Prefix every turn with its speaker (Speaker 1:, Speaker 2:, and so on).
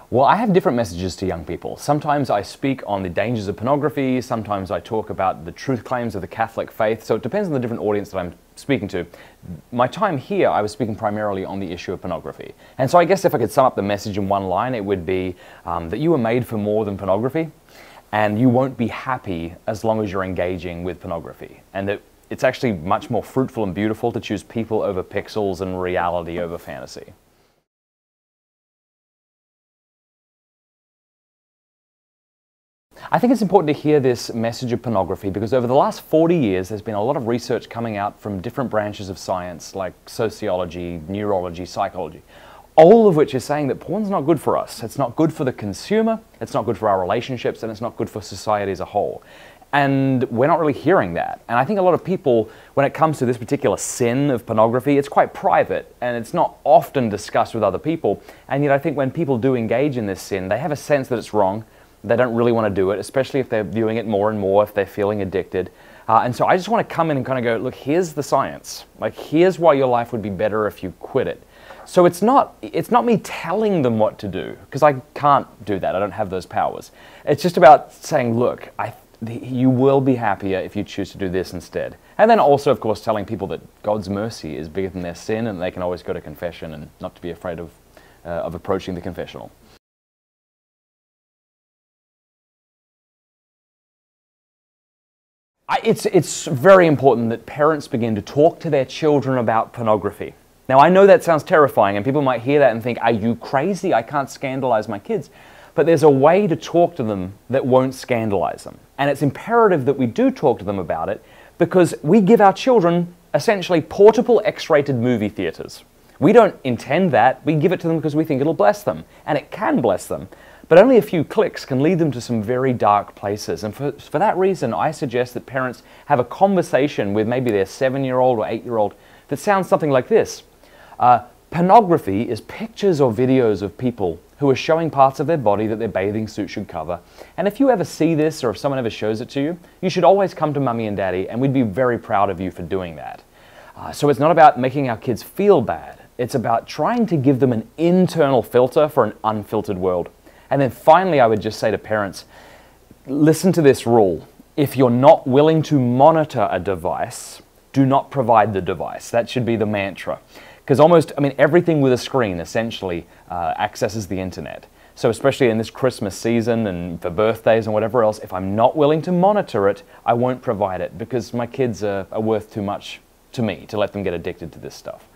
Speaker 1: Well, I have different messages to young people. Sometimes I speak on the dangers of pornography, sometimes I talk about the truth claims of the Catholic faith, so it depends on the different audience that I'm speaking to. My time here, I was speaking primarily on the issue of pornography. And so I guess if I could sum up the message in one line, it would be that you were made for more than pornography, and you won't be happy as long as you're engaging with pornography. And that it's actually much more fruitful and beautiful to choose people over pixels and reality over fantasy. I think it's important to hear this message of pornography because over the last 40 years there's been a lot of research coming out from different branches of science like sociology, neurology, psychology, all of which is saying that porn's not good for us. It's not good for the consumer, it's not good for our relationships, and it's not good for society as a whole. And we're not really hearing that. And I think a lot of people, when it comes to this particular sin of pornography, it's quite private and it's not often discussed with other people. And yet I think when people do engage in this sin, they have a sense that it's wrong. They don't really want to do it, especially if they're viewing it more and more, if they're feeling addicted. And so I just want to come in and kind of go, look, here's the science. Like, here's why your life would be better if you quit it. So it's not me telling them what to do, because I can't do that. I don't have those powers. It's just about saying, look, you will be happier if you choose to do this instead. And then also, of course, telling people that God's mercy is bigger than their sin and they can always go to confession and not to be afraid of approaching the confessional. It's very important that parents begin to talk to their children about pornography. Now, I know that sounds terrifying, and people might hear that and think, are you crazy? I can't scandalize my kids. But there's a way to talk to them that won't scandalize them. And it's imperative that we do talk to them about it because we give our children essentially portable X-rated movie theaters. We don't intend that. We give it to them because we think it'll bless them. And it can bless them. But only a few clicks can lead them to some very dark places. And for that reason, I suggest that parents have a conversation with maybe their 7-year-old or 8-year-old that sounds something like this. Pornography is pictures or videos of people who are showing parts of their body that their bathing suit should cover. And if you ever see this or if someone ever shows it to you, you should always come to Mummy and Daddy and we'd be very proud of you for doing that. So it's not about making our kids feel bad. It's about trying to give them an internal filter for an unfiltered world. And then finally, I would just say to parents, listen to this rule. If you're not willing to monitor a device, do not provide the device. That should be the mantra. Because everything with a screen essentially accesses the internet. So especially in this Christmas season and for birthdays and whatever else, if I'm not willing to monitor it, I won't provide it because my kids are worth too much to me to let them get addicted to this stuff.